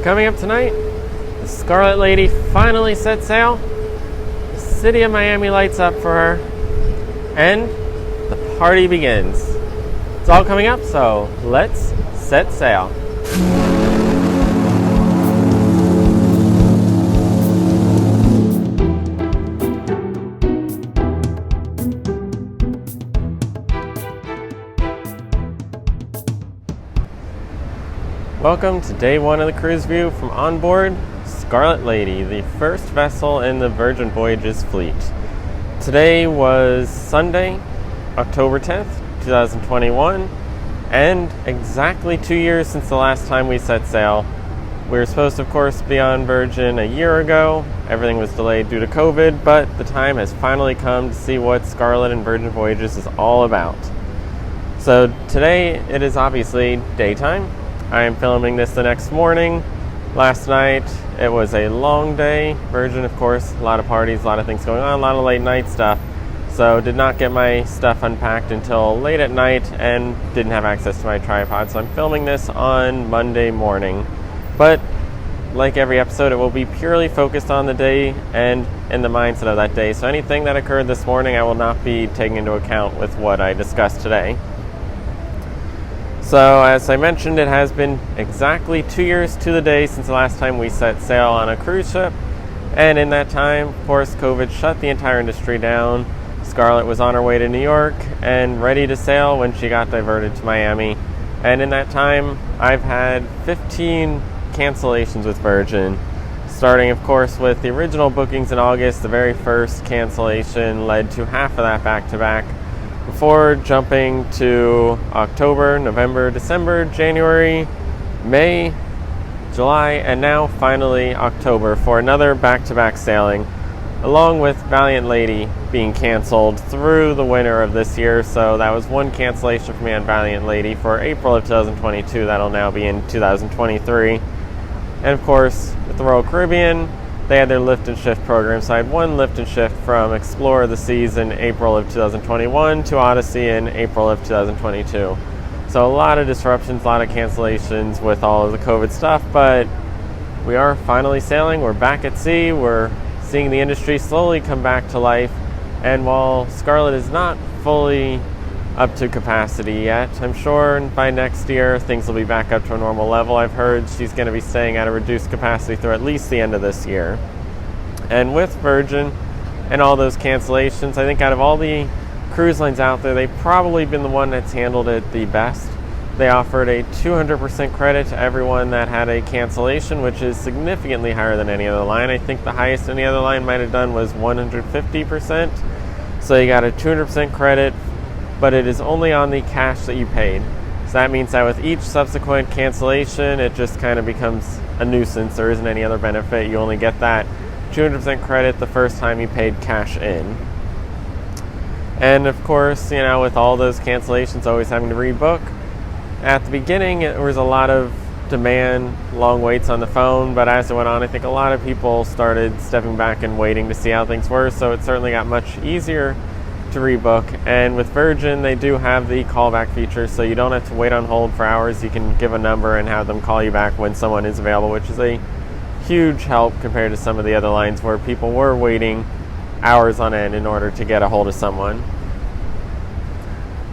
Coming up tonight, the Scarlet Lady finally set sail. The city of Miami lights up for her, and the party begins. It's all coming up, so let's set sail. Welcome to day one of the cruise view from onboard Scarlet Lady, the first vessel in the Virgin Voyages fleet. Today was Sunday, October 10th, 2021, and exactly 2 years since the last time we set sail. We were supposed to, of course, be on Virgin a year ago. Everything was delayed due to COVID, but the time has finally come to see what Scarlet and Virgin Voyages is all about. So today it is obviously daytime. I am filming this the next morning. Last night, it was a long day. Virgin, of course, a lot of parties, a lot of things going on, a lot of late night stuff. So did not get my stuff unpacked until late at night and didn't have access to my tripod. So I'm filming this on Monday morning. But like every episode, it will be purely focused on the day and in the mindset of that day. So anything that occurred this morning, I will not be taking into account with what I discussed today. So, as I mentioned, it has been exactly 2 years to the day since the last time we set sail on a cruise ship. And in that time, of course, COVID shut the entire industry down. Scarlet was on her way to New York and ready to sail when she got diverted to Miami. And in that time, I've had 15 cancellations with Virgin. Starting, of course, with the original bookings in August. The very first cancellation led to half of that back-to-back. Before jumping to October, November, December, January, May, July, and now finally October for another back-to-back sailing, along with Valiant Lady being canceled through the winter of this year. So that was one cancellation for me on Valiant Lady for April of 2022. That'll now be in 2023. And of course, with the Royal Caribbean, they had their lift and shift program. So I had one lift and shift from Explorer of the Seas in April of 2021 to Odyssey in April of 2022. So a lot of disruptions, a lot of cancellations with all of the COVID stuff, but we are finally sailing. We're back at sea. We're seeing the industry slowly come back to life. And while Scarlet is not fully up to capacity yet, I'm sure by next year things will be back up to a normal level. I've heard she's going to be staying at a reduced capacity through at least the end of this year. And with Virgin and all those cancellations, I think out of all the cruise lines out there, they've probably been the one that's handled it the best. They offered a 200% credit to everyone that had a cancellation, which is significantly higher than any other line. I think the highest any other line might have done was 150%. So you got a 200% credit, but it is only on the cash that you paid. So that means that with each subsequent cancellation, it just kind of becomes a nuisance. There isn't any other benefit. You only get that 200% credit the first time you paid cash in. And of course, with all those cancellations, always having to rebook. At the beginning, there was a lot of demand, long waits on the phone, but as it went on, I think a lot of people started stepping back and waiting to see how things were. So it certainly got much easier to rebook. And with Virgin, they do have the callback feature, so you don't have to wait on hold for hours. You can give a number and have them call you back when someone is available, which is a huge help compared to some of the other lines where people were waiting hours on end in order to get a hold of someone.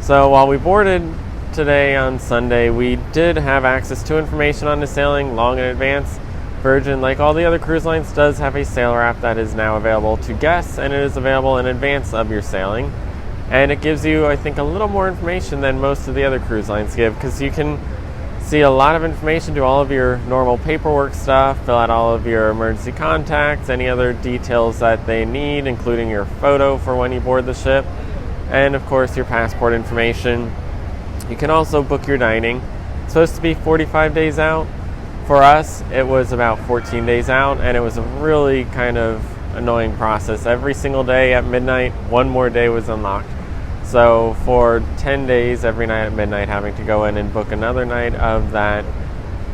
So while we boarded today on Sunday, we did have access to information on the sailing long in advance. Virgin, like all the other cruise lines, does have a sailor app that is now available to guests, and it is available in advance of your sailing. And it gives you, I think, a little more information than most of the other cruise lines give, because you can see a lot of information, do all of your normal paperwork stuff, fill out all of your emergency contacts, any other details that they need, including your photo for when you board the ship, and of course your passport information. You can also book your dining. It's supposed to be 45 days out. For us, it was about 14 days out, and it was a really kind of annoying process. Every single day at midnight, one more day was unlocked. So for 10 days, every night at midnight, having to go in and book another night of that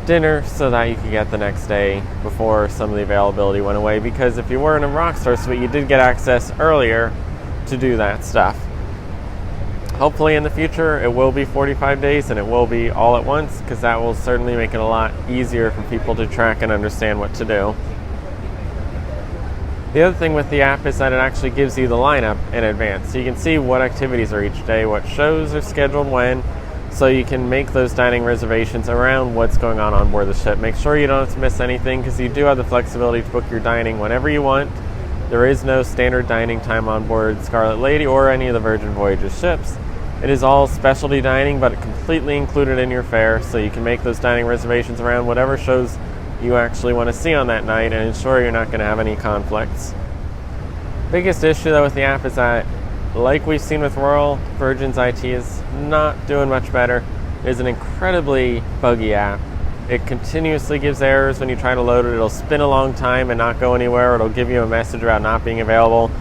dinner so that you could get the next day before some of the availability went away. Because if you were in a Rockstar Suite, you did get access earlier to do that stuff. Hopefully in the future it will be 45 days and it will be all at once, because that will certainly make it a lot easier for people to track and understand what to do. The other thing with the app is that it actually gives you the lineup in advance, so you can see what activities are each day, what shows are scheduled when, so you can make those dining reservations around what's going on board the ship. Make sure you don't have to miss anything, because you do have the flexibility to book your dining whenever you want. There is no standard dining time on board Scarlet Lady or any of the Virgin Voyages ships. It is all specialty dining, but completely included in your fare, so you can make those dining reservations around whatever shows you actually want to see on that night and ensure you're not going to have any conflicts. Biggest issue though with the app is that, like we've seen with Royal, Virgin's IT is not doing much better. It is an incredibly buggy app. It continuously gives errors when you try to load it. It'll spin a long time and not go anywhere. It'll give you a message about not being available.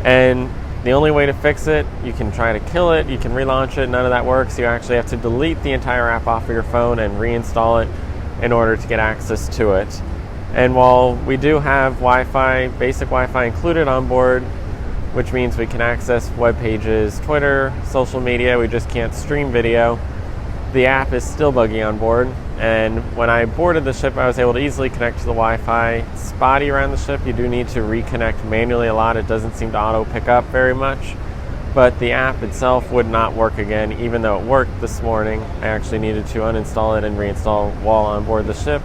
And the only way to fix it, you can try to kill it, you can relaunch it, none of that works. You actually have to delete the entire app off of your phone and reinstall it in order to get access to it. And while we do have Wi-Fi, basic Wi-Fi included on board, which means we can access web pages, Twitter, social media, we just can't stream video, the app is still buggy on board. And when I boarded the ship, I was able to easily connect to the Wi-Fi. It's spotty around the ship. You do need to reconnect manually a lot. It doesn't seem to auto pick up very much. But the app itself would not work again, even though it worked this morning. I actually needed to uninstall it and reinstall while on board the ship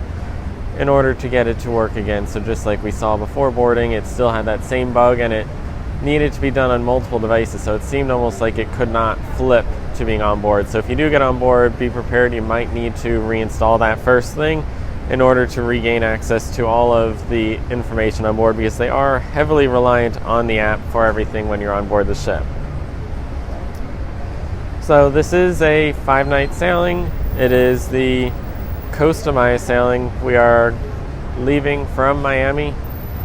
in order to get it to work again. So just like we saw before boarding, it still had that same bug, and it needed to be done on multiple devices. So it seemed almost like it could not flip to being on board. So if you do get on board, be prepared. You might need to reinstall that first thing in order to regain access to all of the information on board, because they are heavily reliant on the app for everything when you're on board the ship. So this is a 5-night sailing. It is the Costa Maya sailing. We are leaving from Miami.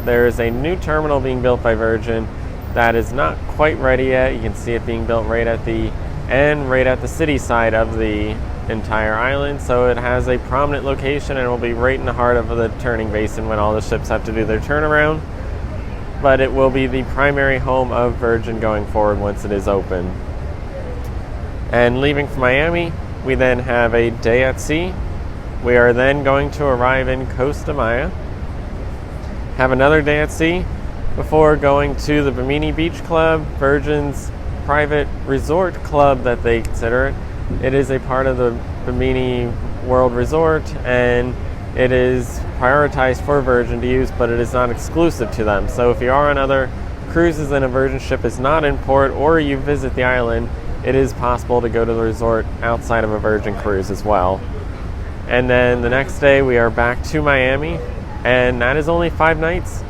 There is a new terminal being built by Virgin that is not quite ready yet. You can see it being built right at the city side of the entire island, so it has a prominent location and will be right in the heart of the turning basin when all the ships have to do their turnaround. But it will be the primary home of Virgin going forward once it is open. And leaving from Miami, we then have a day at sea. We are then going to arrive in Costa Maya, have another day at sea before going to the Bimini Beach Club, Virgin's private resort club that they consider it. It is a part of the Bimini World Resort, and it is prioritized for Virgin to use, but it is not exclusive to them. So if you are on other cruises and a Virgin ship is not in port, or you visit the island, it is possible to go to the resort outside of a Virgin cruise as well. And then the next day we are back to Miami, and that is only 5 nights.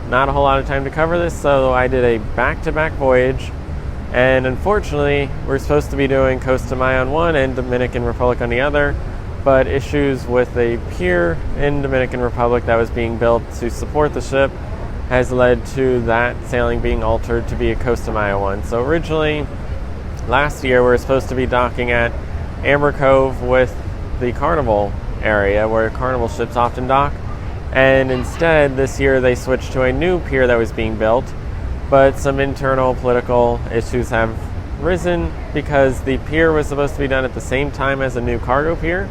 Not a whole lot of time to cover this, so I did a back-to-back voyage. And unfortunately, we're supposed to be doing Costa Maya on one and Dominican Republic on the other, but issues with a pier in Dominican Republic that was being built to support the ship has led to that sailing being altered to be a Costa Maya one. So originally, last year, we were supposed to be docking at Amber Cove with the Carnival area, where Carnival ships often dock. And instead, this year, they switched to a new pier that was being built. But some internal political issues have risen because the pier was supposed to be done at the same time as a new cargo pier,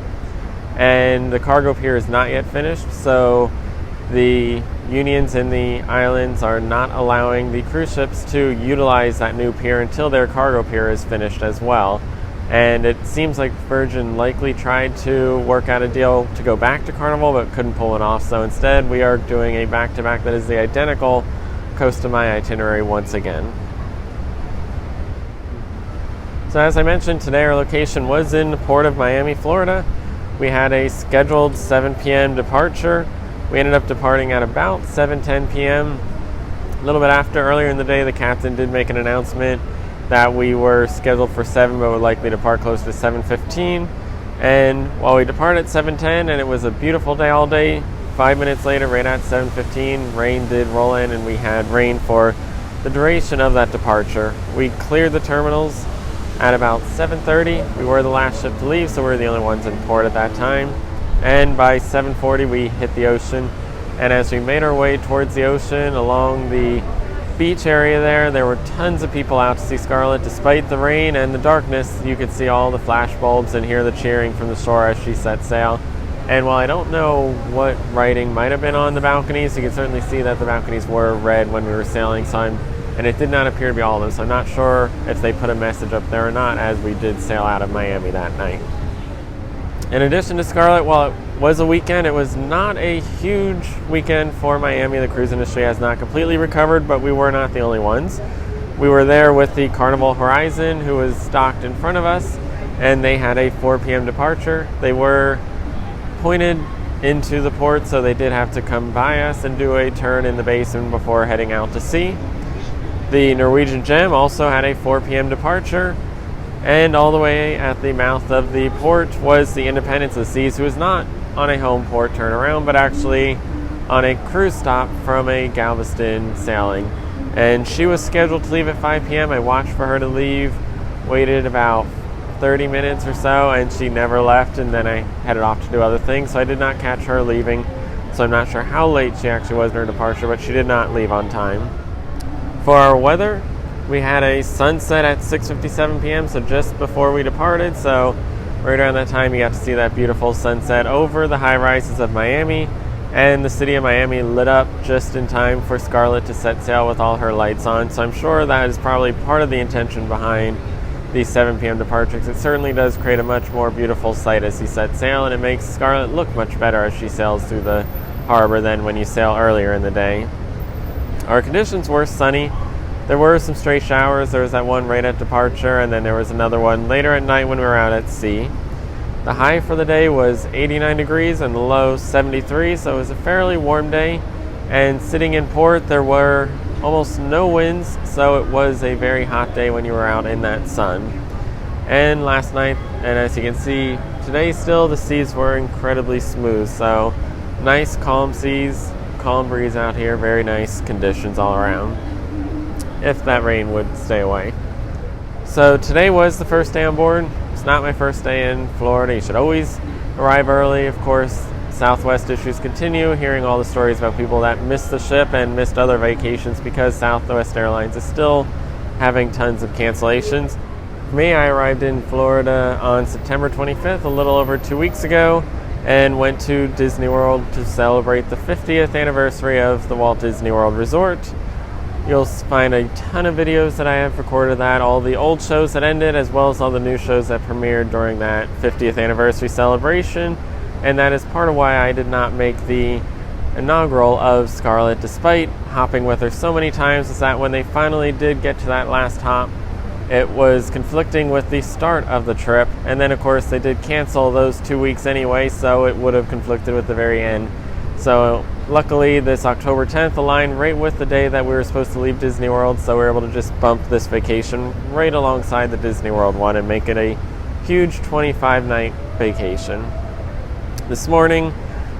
and the cargo pier is not yet finished, so the unions in the islands are not allowing the cruise ships to utilize that new pier until their cargo pier is finished as well. And it seems like Virgin likely tried to work out a deal to go back to Carnival but couldn't pull it off, so instead we are doing a back-to-back that is the identical Costa Maya itinerary once again. So as I mentioned, today our location was in the port of Miami, Florida. We had a scheduled 7 p.m. departure. We ended up departing at about 7:10 p.m. A little bit after, earlier in the day, the captain did make an announcement that we were scheduled for 7 but would likely depart close to 7:15. And while we departed at 7:10 and it was a beautiful day all day, 5 minutes later, right at 7:15, rain did roll in, and we had rain for the duration of that departure. We cleared the terminals at about 7:30. We were the last ship to leave, so we were the only ones in port at that time. And by 7:40, we hit the ocean. And as we made our way towards the ocean along the beach area there were tons of people out to see Scarlet. Despite the rain and the darkness, you could see all the flash bulbs and hear the cheering from the shore as she set sail. And while I don't know what writing might have been on the balconies, you can certainly see that the balconies were red when we were sailing, and it did not appear to be all of them, so I'm not sure if they put a message up there or not, as we did sail out of Miami that night. In addition to Scarlet, while it was a weekend, it was not a huge weekend for Miami. The cruise industry has not completely recovered, but we were not the only ones. We were there with the Carnival Horizon, who was docked in front of us, and they had a 4 p.m. departure. They were pointed into the port, so they did have to come by us and do a turn in the basin before heading out to sea. The Norwegian Gem also had a 4 p.m. departure, and all the way at the mouth of the port was the Independence of the Seas, who was not on a home port turnaround, but actually on a cruise stop from a Galveston sailing. And she was scheduled to leave at 5 p.m. I watched for her to leave, waited about 30 minutes or so, and she never left, and then I headed off to do other things, so I did not catch her leaving. So I'm not sure how late she actually was in her departure, but she did not leave on time. For our weather, we had a sunset at 6:57 p.m., so just before we departed, so right around that time you got to see that beautiful sunset over the high rises of Miami, and the city of Miami lit up just in time for Scarlet to set sail with all her lights on. So I'm sure that is probably part of the intention behind the 7 p.m. departures. It certainly does create a much more beautiful sight as you set sail, and it makes Scarlet look much better as she sails through the harbor than when you sail earlier in the day. Our conditions were sunny. There were some stray showers. There was that one right at departure, and then there was another one later at night when we were out at sea. The high for the day was 89 degrees and the low 73, so it was a fairly warm day. And sitting in port, there were almost no winds, so it was a very hot day when you were out in that sun. And last night, and as you can see today still, the seas were incredibly smooth, so nice calm seas, calm breeze out here, very nice conditions all around, if that rain would stay away. So today was the first day on board. It's not my first day in Florida. You should always arrive early. Of course, Southwest issues continue, hearing all the stories about people that missed the ship and missed other vacations because Southwest Airlines is still having tons of cancellations. For me, I arrived in Florida on September 25th, a little over 2 weeks ago, and went to Disney World to celebrate the 50th anniversary of the Walt Disney World Resort. You'll find a ton of videos that I have recorded that, all the old shows that ended, as well as all the new shows that premiered during that 50th anniversary celebration. And that is part of why I did not make the inaugural of Scarlet, despite hopping with her so many times, is that when they finally did get to that last hop, it was conflicting with the start of the trip. And then, of course, they did cancel those 2 weeks anyway, so it would have conflicted with the very end. So luckily, this October 10th aligned right with the day that we were supposed to leave Disney World, so we were able to just bump this vacation right alongside the Disney World one and make it a huge 25-night vacation. This morning,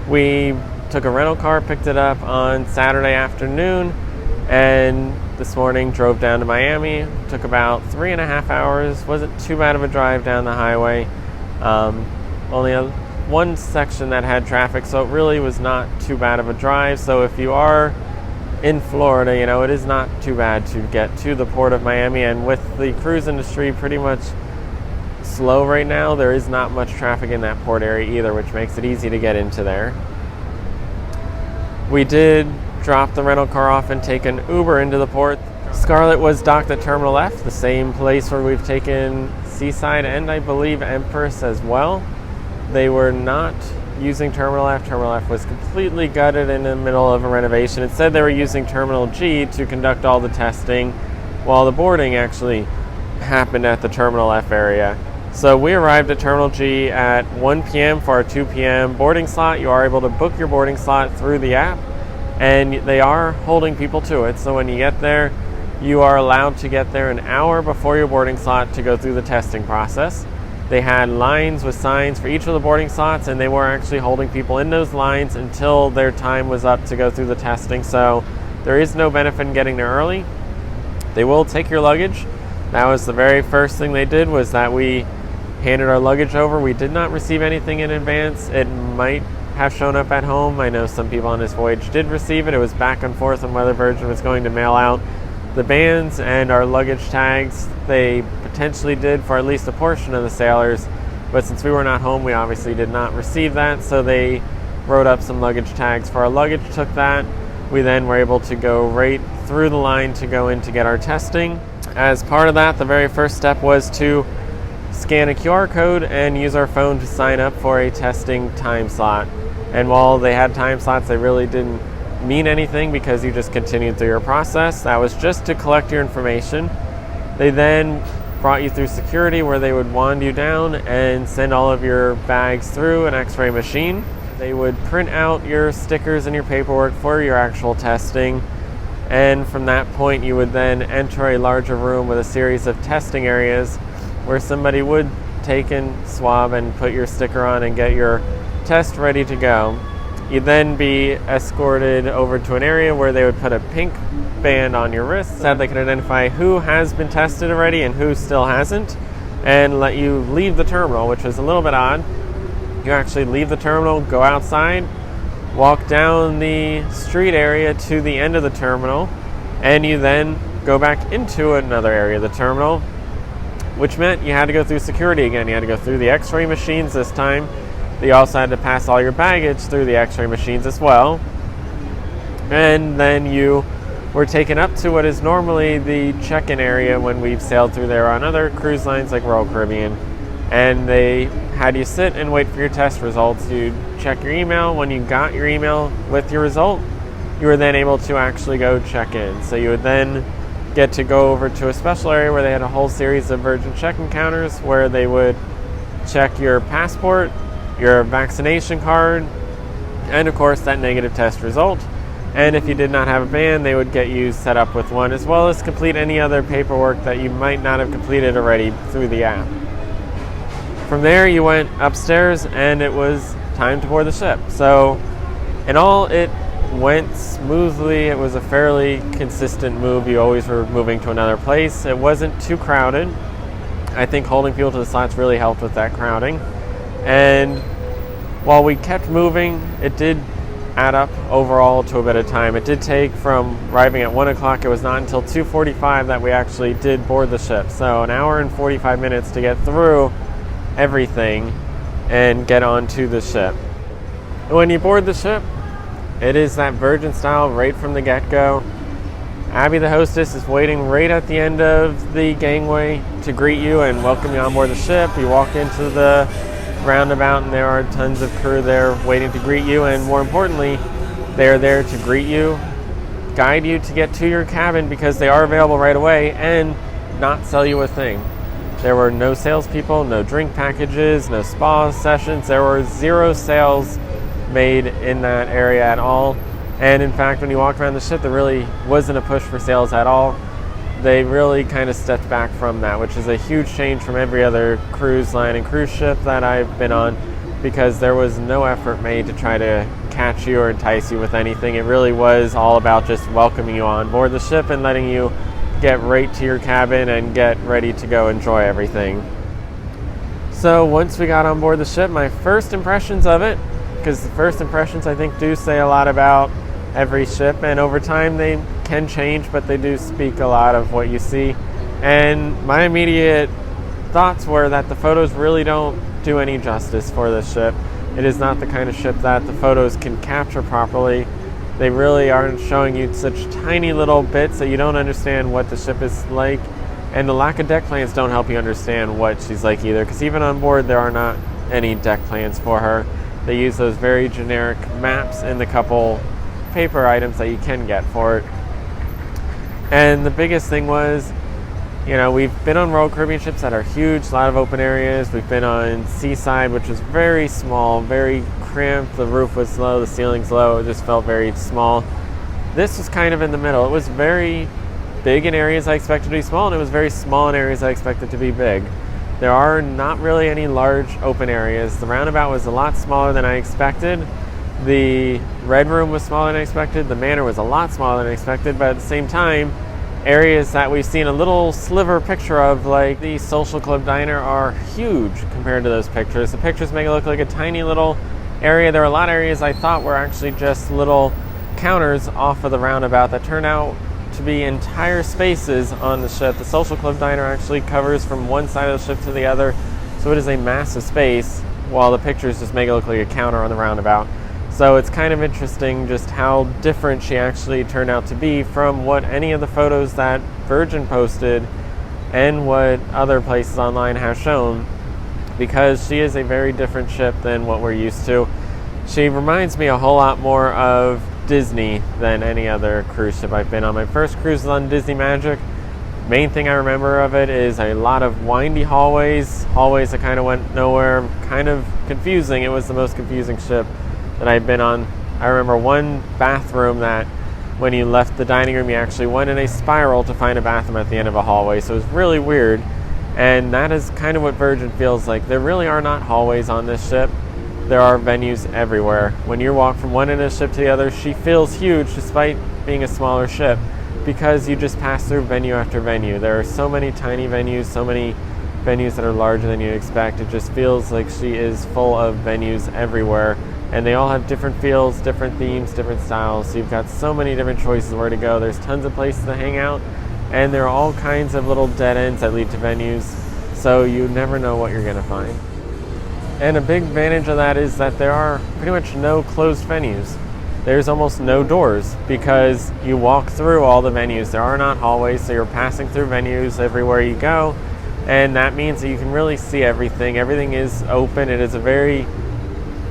we took a rental car, picked it up on Saturday afternoon, and this morning drove down to Miami. Took about 3.5 hours. Wasn't too bad of a drive down the highway. Only one section that had traffic, so it really was not too bad of a drive. So if you are in Florida, you know, it is not too bad to get to the port of Miami. And with the cruise industry pretty much slow right now, there is not much traffic in that port area either, which makes it easy to get into there. We did drop the rental car off and take an Uber into the port. Scarlet was docked at Terminal F, the same place where we've taken Seaside and I believe Empress as well. They were not using Terminal F. Terminal F was completely gutted in the middle of a renovation. Instead, they were using Terminal G to conduct all the testing, while the boarding actually happened at the Terminal F area. So we arrived at Terminal G at 1 p.m. for our 2 p.m. boarding slot. You are able to book your boarding slot through the app, and they are holding people to it. So when you get there, you are allowed to get there an hour before your boarding slot to go through the testing process. They had lines with signs for each of the boarding slots, and they were actually holding people in those lines until their time was up to go through the testing. So there is no benefit in getting there early. They will take your luggage. That was the very first thing they did, was that we handed our luggage over. We did not receive anything in advance. It might have shown up at home. I know some people on this voyage did receive it. It was back and forth on whether Virgin was going to mail out The bands and our luggage tags, they potentially did for at least a portion of the sailors, but since we were not home, we obviously did not receive that, so they wrote up some luggage tags for our luggage, took that. We then were able to go right through the line to go in to get our testing. As part of that, the very first step was to scan a QR code and use our phone to sign up for a testing time slot. And while they had time slots, they really didn't mean anything because you just continued through your process. That was just to collect your information. They then brought you through security where they would wand you down and send all of your bags through an x-ray machine. They would print out your stickers and your paperwork for your actual testing, and from that point you would then enter a larger room with a series of testing areas where somebody would take and swab and put your sticker on and get your test ready to go. You'd then be escorted over to an area where they would put a pink band on your wrist so that they could identify who has been tested already and who still hasn't, and let you leave the terminal, which is a little bit odd. You actually leave the terminal, go outside, walk down the street area to the end of the terminal, and you then go back into another area of the terminal, which meant you had to go through security again. You had to go through the x-ray machines this time. You also had to pass all your baggage through the x-ray machines as well. And then you were taken up to what is normally the check-in area when we've sailed through there on other cruise lines like Royal Caribbean. And they had you sit and wait for your test results. You'd check your email. When you got your email with your result, you were then able to actually go check in. So you would then get to go over to a special area where they had a whole series of Virgin check-in counters where they would check your passport, your vaccination card, and of course that negative test result. And if you did not have a band, they would get you set up with one, as well as complete any other paperwork that you might not have completed already through the app. From there, you went upstairs and it was time to board the ship. So in all, it went smoothly. It was a fairly consistent move. You always were moving to another place. It wasn't too crowded. I think holding people to the slots really helped with that crowding. And while we kept moving, it did add up overall to a bit of time. It did take, from arriving at 1 o'clock, it was not until 2:45 that we actually did board the ship. So an hour and 45 minutes to get through everything and get onto the ship. When you board the ship, it is that Virgin style right from the get-go. Abby, the hostess, is waiting right at the end of the gangway to greet you and welcome you on board the ship. You walk into the roundabout and there are tons of crew there waiting to greet you, and more importantly, they're there to greet you, guide you to get to your cabin because they are available right away, and not sell you a thing. There were no salespeople, no drink packages, no spa sessions. There were 0 sales made in that area at all. And in fact, when you walk around the ship, there really wasn't a push for sales at all. They really kind of stepped back from that, which is a huge change from every other cruise line and cruise ship that I've been on, because there was no effort made to try to catch you or entice you with anything. It really was all about just welcoming you on board the ship and letting you get right to your cabin and get ready to go enjoy everything. So once we got on board the ship, my first impressions of it, because the first impressions I think do say a lot about every ship, and over time they can change, but they do speak a lot of what you see. And my immediate thoughts were that the photos really don't do any justice for this ship. It is not the kind of ship that the photos can capture properly. They really aren't showing you such tiny little bits that you don't understand what the ship is like, and the lack of deck plans don't help you understand what she's like either, because even on board there are not any deck plans for her. They use those very generic maps and the couple paper items that you can get for it. And the biggest thing was, you know, we've been on Royal Caribbean ships that are huge, a lot of open areas. We've been on Seaside, which was very small, very cramped. The roof was low, the ceiling's low. It just felt very small. This was kind of in the middle. It was very big in areas I expected to be small, and it was very small in areas I expected to be big. There are not really any large open areas. The roundabout was a lot smaller than I expected. The Red Room was smaller than I expected. The Manor was a lot smaller than I expected, but at the same time, areas that we've seen a little sliver picture of, like the Social Club Diner, are huge compared to those pictures. The pictures make it look like a tiny little area. There are a lot of areas I thought were actually just little counters off of the roundabout that turned out to be entire spaces on the ship. The social club diner actually covers from one side of the ship to the other, so it is a massive space, while the pictures just make it look like a counter on the roundabout. So it's kind of interesting just how different she actually turned out to be from what any of the photos that Virgin posted and what other places online have shown, because she is a very different ship than what we're used to. She reminds me a whole lot more of Disney than any other cruise ship I've been on. My first cruise was on Disney Magic. Main thing I remember of it is a lot of windy hallways that kind of went nowhere, kind of confusing. It was the most confusing ship that I've been on. I remember one bathroom that when you left the dining room, you actually went in a spiral to find a bathroom at the end of a hallway. So it was really weird. And that is kind of what Virgin feels like. There really are not hallways on this ship. There are venues everywhere. When you walk from one end of the ship to the other, she feels huge despite being a smaller ship, because you just pass through venue after venue. There are so many tiny venues, so many venues that are larger than you'd expect. It just feels like she is full of venues everywhere. And they all have different feels, different themes, different styles. So you've got so many different choices where to go. There's tons of places to hang out, and there are all kinds of little dead ends that lead to venues. So you never know what you're gonna find. And a big advantage of that is that there are pretty much no closed venues. There's almost no doors, because you walk through all the venues. There are not hallways, so you're passing through venues everywhere you go. And that means that you can really see everything. Everything is open. It is a very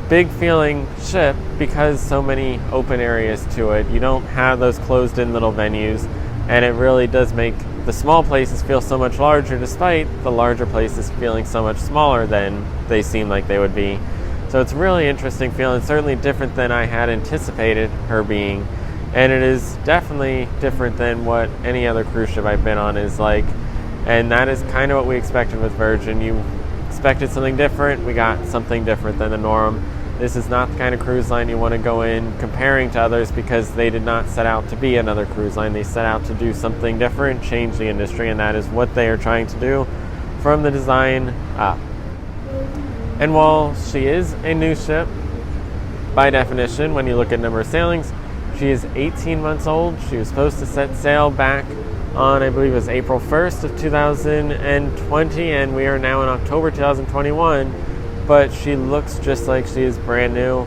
big feeling ship because so many open areas to it. You don't have those closed in little venues, and it really does make the small places feel so much larger, despite the larger places feeling so much smaller than they seem like they would be. So it's really interesting feeling, certainly different than I had anticipated her being, and it is definitely different than what any other cruise ship I've been on is like. And that is kind of what we expected with Virgin. You expected something different, we got something different than the norm. This is not the kind of cruise line you want to go in comparing to others, because they did not set out to be another cruise line. They set out to do something different, change the industry, and that is what they are trying to do from the design up. And while she is a new ship, by definition, when you look at number of sailings, she is 18 months old. She was supposed to set sail back on, I believe it was April 1st of 2020, and we are now in October 2021. But she looks just like she is brand new.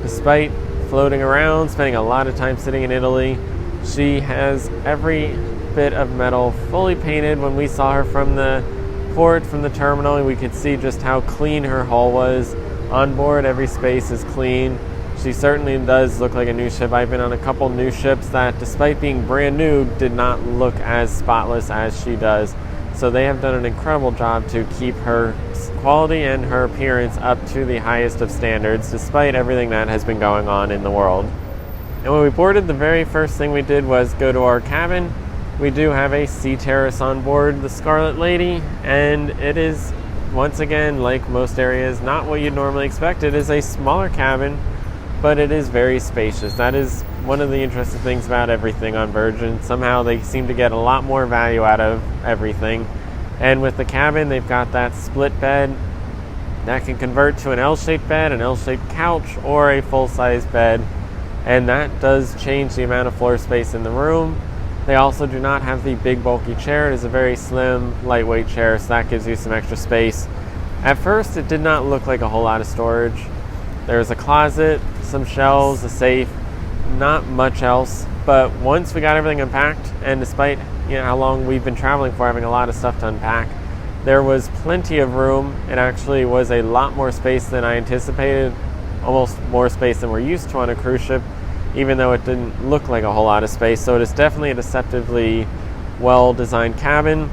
Despite floating around, spending a lot of time sitting in Italy, she has every bit of metal fully painted. When we saw her from the port, from the terminal, we could see just how clean her hull was. On board, every space is clean. She certainly does look like a new ship. I've been on a couple new ships that, despite being brand new, did not look as spotless as she does. So they have done an incredible job to keep her quality and her appearance up to the highest of standards, despite everything that has been going on in the world. And when we boarded, the very first thing we did was go to our cabin. We do have a sea terrace on board the Scarlet Lady, and it is, once again, like most areas, not what you'd normally expect. It is a smaller cabin, but it is very spacious. That is one of the interesting things about everything on Virgin. Somehow they seem to get a lot more value out of everything. And with the cabin, they've got that split bed that can convert to an L-shaped bed, an L-shaped couch, or a full-size bed. And that does change the amount of floor space in the room. They also do not have the big bulky chair. It is a very slim, lightweight chair, so that gives you some extra space. At first, it did not look like a whole lot of storage. There's a closet, some shelves, a safe, not much else. But once we got everything unpacked, and despite how long we've been traveling for, having a lot of stuff to unpack, there was plenty of room. It actually was a lot more space than I anticipated, almost more space than we're used to on a cruise ship, even though it didn't look like a whole lot of space. So it is definitely a deceptively well-designed cabin.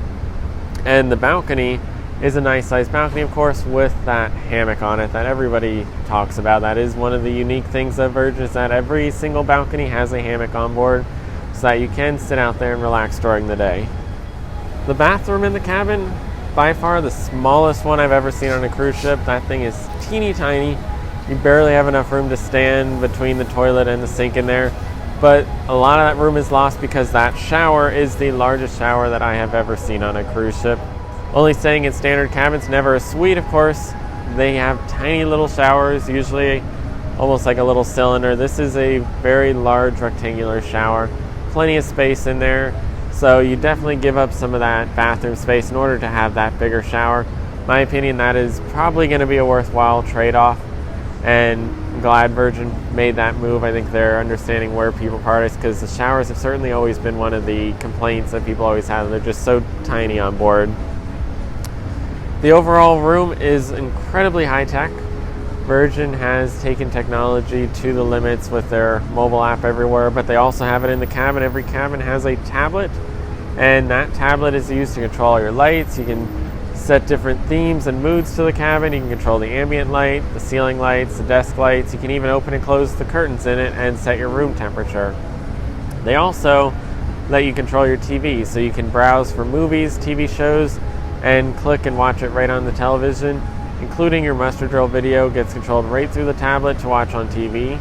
And the balcony is a nice sized balcony, of course, with that hammock on it that everybody talks about. That is one of the unique things of Virgin, is that every single balcony has a hammock on board, so that you can sit out there and relax during the day. The bathroom in the cabin, by far the smallest one I've ever seen on a cruise ship. That thing is teeny tiny. You barely have enough room to stand between the toilet and the sink in there. But a lot of that room is lost because that shower is the largest shower that I have ever seen on a cruise ship. Only staying in standard cabins, never a suite, of course. They have tiny little showers, usually almost like a little cylinder. This is a very large rectangular shower. plenty of space in there. So you definitely give up some of that bathroom space in order to have that bigger shower. In my opinion, that is probably going to be a worthwhile trade-off, and I'm glad Virgin made that move. I think they're understanding where people party, because the showers have certainly always been one of the complaints that people always have. They're just so tiny on board. The overall room is incredibly high-tech. Virgin has taken technology to the limits with their mobile app everywhere, but they also have it in the cabin. Every cabin has a tablet, and that tablet is used to control all your lights. You can set different themes and moods to the cabin. You can control the ambient light, the ceiling lights, the desk lights. You can even open and close the curtains in it and set your room temperature. They also let you control your TV, so you can browse for movies, TV shows, and click and watch it right on the television, including your muster drill video gets controlled right through the tablet to watch on TV.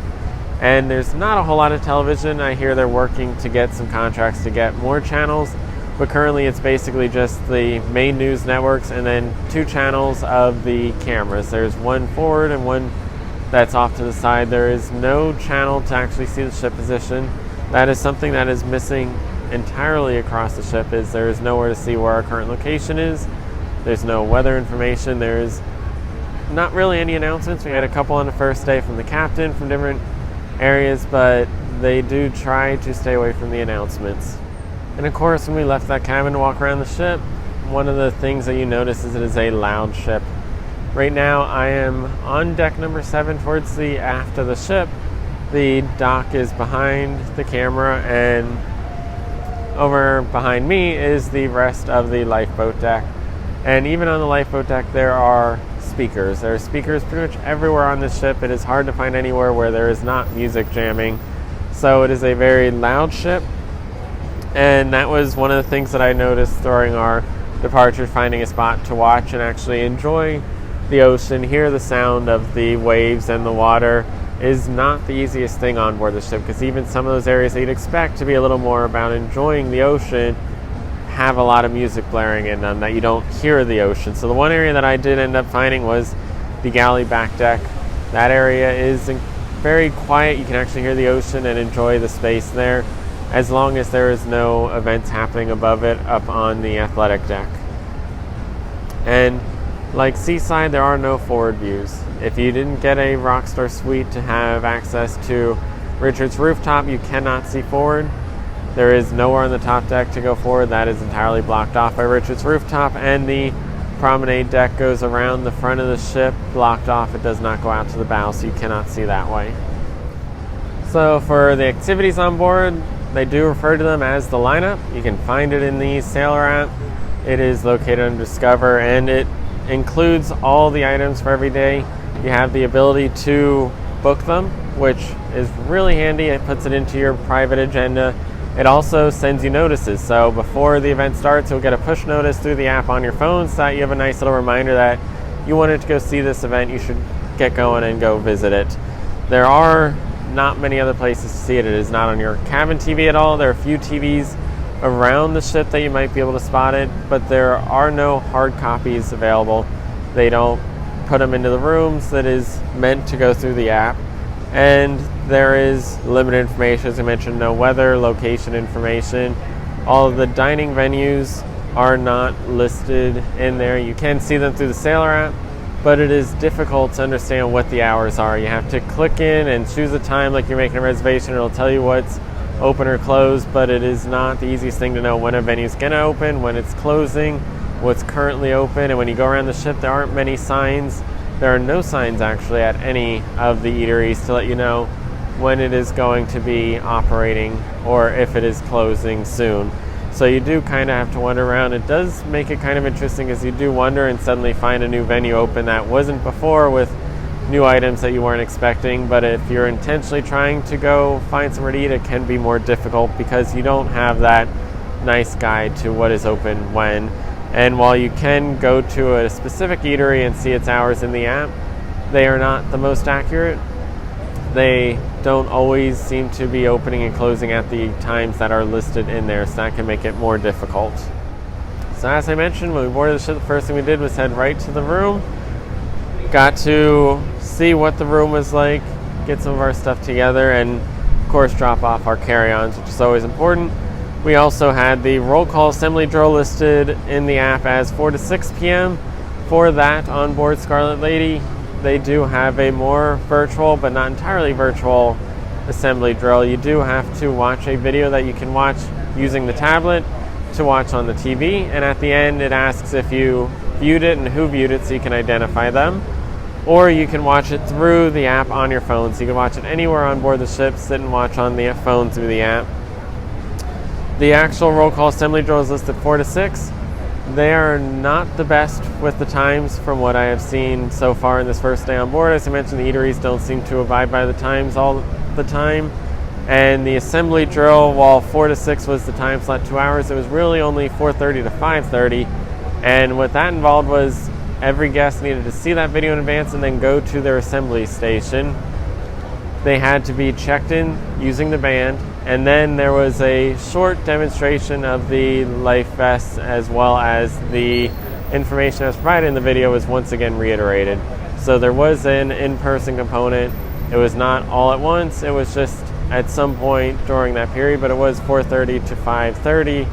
And there's not a whole lot of television. I hear they're working to get some contracts to get more channels, but currently it's basically just the main news networks and then 2 channels of the cameras. There's one forward and one that's off to the side. There is no channel to actually see the ship position. That is something that is missing entirely across the ship, is there is nowhere to see where our current location is. There's no weather information. There's not really any announcements. We had a couple on the first day from the captain from different areas, but they do try to stay away from the announcements. And of course, when we left that cabin to walk around the ship, one of the things that you notice is it is a loud ship. Right now, I am on deck number 7 towards the aft of the ship. The dock is behind the camera, and over behind me is the rest of the lifeboat deck. And even on the lifeboat deck, there are speakers. There are speakers pretty much everywhere on this ship. It is hard to find anywhere where there is not music jamming. So it is a very loud ship. And that was one of the things that I noticed during our departure, finding a spot to watch and actually enjoy the ocean, hear the sound of the waves and the water, is not the easiest thing on board the ship, because even some of those areas that you'd expect to be a little more about enjoying the ocean have a lot of music blaring in them that you don't hear the ocean. So the one area that I did end up finding was the Galley back deck. That area is very quiet. You can actually hear the ocean and enjoy the space there, as long as there is no events happening above it up on the athletic deck. And like Seaside, there are no forward views. If you didn't get a Rockstar Suite to have access to Richard's rooftop, you cannot see forward. There is nowhere on the top deck to go forward. That is entirely blocked off by Richard's rooftop, and the promenade deck goes around the front of the ship, blocked off. It does not go out to the bow, so you cannot see that way. So for the activities on board, they do refer to them as the lineup. You can find it in the Sailor app. It is located under Discover, and it includes all the items for every day. You have the ability to book them, which is really handy. It puts it into your private agenda. It also sends you notices. So before the event starts, you'll get a push notice through the app on your phone, so that you have a nice little reminder that you wanted to go see this event. You should get going and go visit it. There are not many other places to see it. It is not on your cabin TV at all. There are a few TVs around the ship that you might be able to spot it, but there are no hard copies available. They don't put them into the rooms. That is meant to go through the app. And there is limited information, as I mentioned, no weather, location information. All of the dining venues are not listed in there. You can see them through the Sailor app, but it is difficult to understand what the hours are. You have to click in and choose a time like you're making a reservation. It'll tell you what's open or closed, but it is not the easiest thing to know when a venue's going to open, when it's closing, what's currently open. And when you go around the ship, there aren't many signs. There are no signs actually at any of the eateries to let you know when it is going to be operating or if it is closing soon. So you do kind of have to wander around. It does make it kind of interesting, as you do wonder and suddenly find a new venue open that wasn't before with new items that you weren't expecting. But if you're intentionally trying to go find somewhere to eat, it can be more difficult because you don't have that nice guide to what is open when. And while you can go to a specific eatery and see its hours in the app, they are not the most accurate. They don't always seem to be opening and closing at the times that are listed in there, so that can make it more difficult. So as I mentioned, when we boarded the ship, the first thing we did was head right to the room. Got to see what the room was like, get some of our stuff together, and of course drop off our carry-ons, which is always important. We also had the roll call assembly drill listed in the app as 4 to 6 p.m. For that, on board Scarlet Lady, they do have a more virtual, but not entirely virtual, assembly drill. You do have to watch a video that you can watch using the tablet to watch on the TV, and at the end it asks if you viewed it and who viewed it so you can identify them. Or you can watch it through the app on your phone, so you can watch it anywhere on board the ship, sit and watch on the phone through the app. The actual roll call assembly drill is listed 4 to 6. They are not the best with the times from what I have seen so far in this first day on board. As I mentioned, the eateries don't seem to abide by the times all the time. And the assembly drill, while 4 to 6 was the time slot, 2 hours, it was really only 4:30 to 5:30. And what that involved was every guest needed to see that video in advance and then go to their assembly station. They had to be checked in using the band, and then there was a short demonstration of the life vests, as well as the information that was provided in the video was once again reiterated. So there was an in-person component. It was not all at once, it was just at some point during that period, but it was 4:30 to 5:30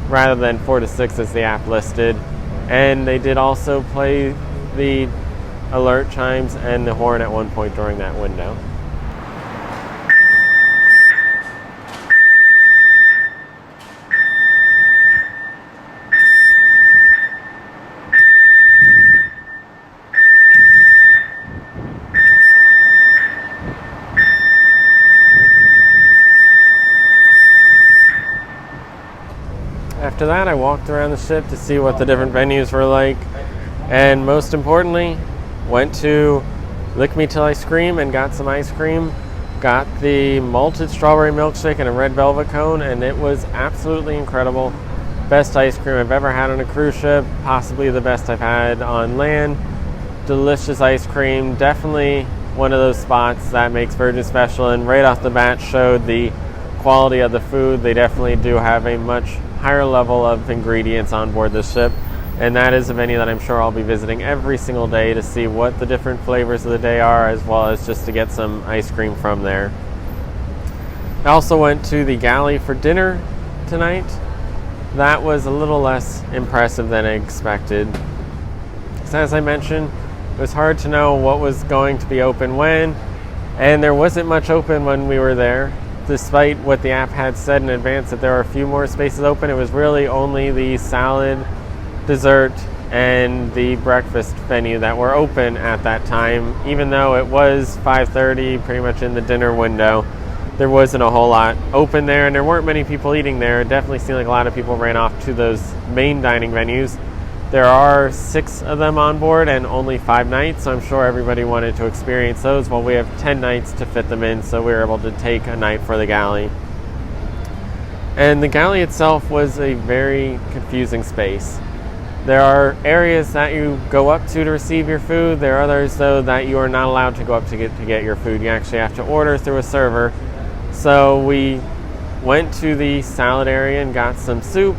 rather than 4 to 6 as the app listed. And they did also play the alert chimes and the horn at one point during that window. After that, I walked around the ship to see what the different venues were like, and most importantly, went to Lick Me Till I Scream and got some ice cream. Got the malted strawberry milkshake and a red velvet cone, and it was absolutely incredible. Best ice cream I've ever had on a cruise ship, possibly the best I've had on land. Delicious ice cream, definitely one of those spots that makes Virgin special, and right off the bat showed the quality of the food. They definitely do have a much higher level of ingredients on board this ship, and that is a venue that I'm sure I'll be visiting every single day to see what the different flavors of the day are, as well as just to get some ice cream from there. I also went to the Galley for dinner tonight. That was a little less impressive than I expected. So as I mentioned, it was hard to know what was going to be open when, and there wasn't much open when we were there. Despite what the app had said in advance that there are a few more spaces open, it was really only the salad, dessert, and the breakfast venue that were open at that time. Even though it was 5:30, pretty much in the dinner window, there wasn't a whole lot open there, and there weren't many people eating there. It definitely seemed like a lot of people ran off to those main dining venues. There are 6 of them on board and only 5 nights, so I'm sure everybody wanted to experience those. Well, we have 10 nights to fit them in, so we were able to take a night for the Galley. And the Galley itself was a very confusing space. There are areas that you go up to receive your food. There are others, though, that you are not allowed to go up to get your food. You actually have to order through a server. So we went to the salad area and got some soup.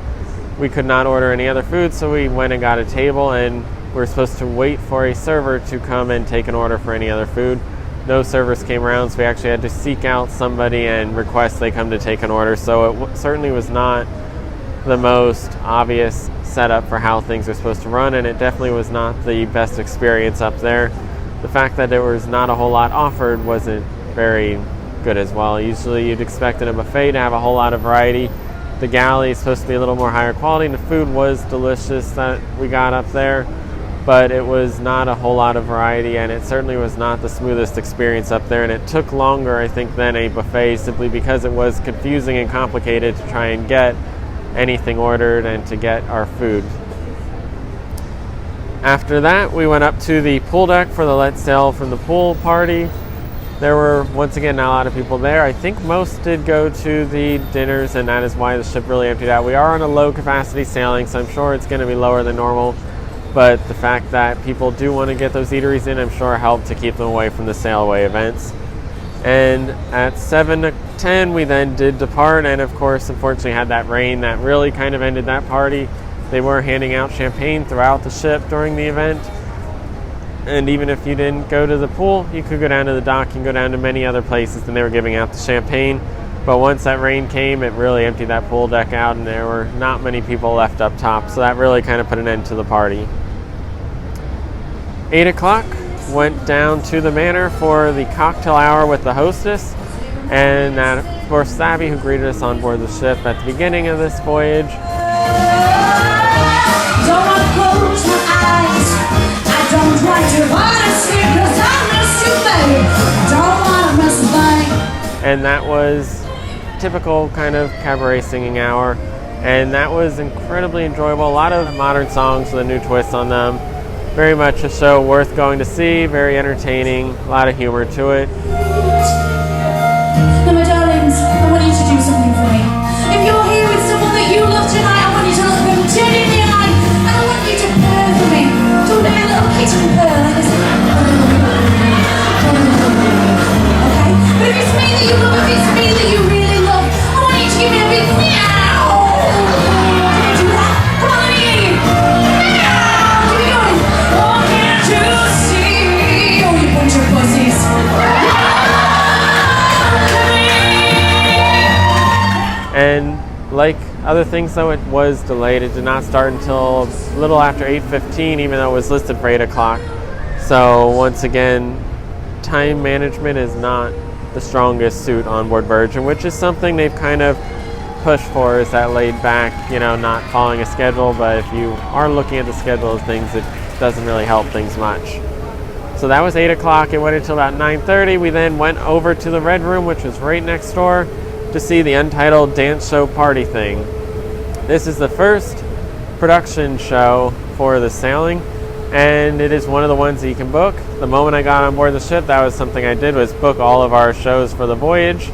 We could not order any other food, so we went and got a table, and we were supposed to wait for a server to come and take an order for any other food. No servers came around, so we actually had to seek out somebody and request they come to take an order. So it certainly was not the most obvious setup for how things are supposed to run, and it definitely was not the best experience up there. The fact that there was not a whole lot offered wasn't very good as well. Usually you'd expect in a buffet to have a whole lot of variety. The Galley is supposed to be a little more higher quality, and the food was delicious that we got up there, but it was not a whole lot of variety, and it certainly was not the smoothest experience up there, and it took longer, I think, than a buffet, simply because it was confusing and complicated to try and get anything ordered and to get our food. After that, we went up to the pool deck for the Let's Sail from the Pool party. There were, once again, not a lot of people there. I think most did go to the dinners, and that is why the ship really emptied out. We are on a low capacity sailing, so I'm sure it's going to be lower than normal, but the fact that people do want to get those eateries in, I'm sure helped to keep them away from the sail away events. And at 7 to 10, we then did depart, and of course, unfortunately, had that rain that really kind of ended that party. They were handing out champagne throughout the ship during the event. And even if you didn't go to the pool, you could go down to the dock and go down to many other places, and they were giving out the champagne. But once that rain came, it really emptied that pool deck out, and there were not many people left up top, so that really kind of put an end to the party. 8 o'clock, went down to the manor for the cocktail hour with the hostess, and that, of course, Savvy, who greeted us on board the ship at the beginning of this voyage. Don't want to close my eyes. I don't want to sleep 'cause I miss you, babe. Don't want to miss a thing. And that was typical kind of cabaret singing hour, and that was incredibly enjoyable. A lot of modern songs with a new twist on them. Very much a show worth going to see, very entertaining, a lot of humor to it. Now, my darlings, I want you to do something for me. If you're here with someone that you love tonight, I want you to look them dead in the eye, and I want you to purr for me. Do a little kitchen purr like this. Okay? But if it's me that you love, if it's me that you really love, I want you to give me a big meow. Can you do that? Come on, let me hear you. Meow! Keep it going. Oh, can't you see? Oh, you bunch of pussies. And like other things, though, it was delayed. It did not start until a little after 8:15, even though it was listed for 8 o'clock. So once again, time management is not the strongest suit on board Virgin, which is something they've kind of pushed for, is that laid back, not following a schedule. But if you are looking at the schedule of things, it doesn't really help things much. So that was 8 o'clock. It went until about 9:30. We then went over to the Red Room, which was right next door, to see the Untitled Dance Show Party Thing. This is the first production show for the sailing, and it is one of the ones that you can book. The moment I got on board the ship, that was something I did, was book all of our shows for the voyage.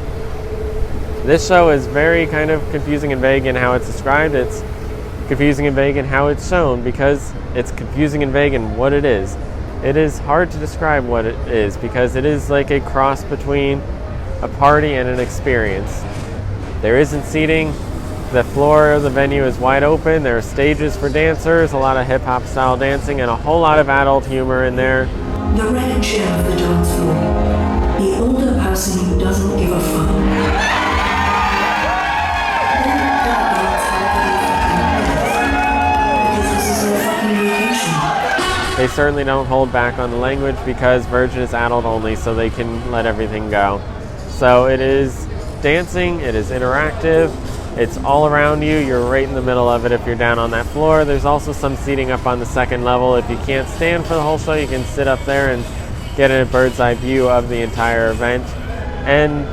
This show is very kind of confusing and vague in how it's described. It's confusing and vague in how it's shown, because it's confusing and vague in what it is. It is hard to describe what it is, because it is like a cross between a party and an experience. There isn't seating. The floor of the venue is wide open. There are stages for dancers, a lot of hip-hop style dancing, and a whole lot of adult humor in there. The red chair of the dance floor. The older person who doesn't give a fuck. Because this is their fucking vacation. They certainly don't hold back on the language, because Virgin is adult only, so they can let everything go. So it is dancing, it is interactive, it's all around you, you're right in the middle of it if you're down on that floor. There's also some seating up on the second level. If you can't stand for the whole show, you can sit up there and get a bird's eye view of the entire event. And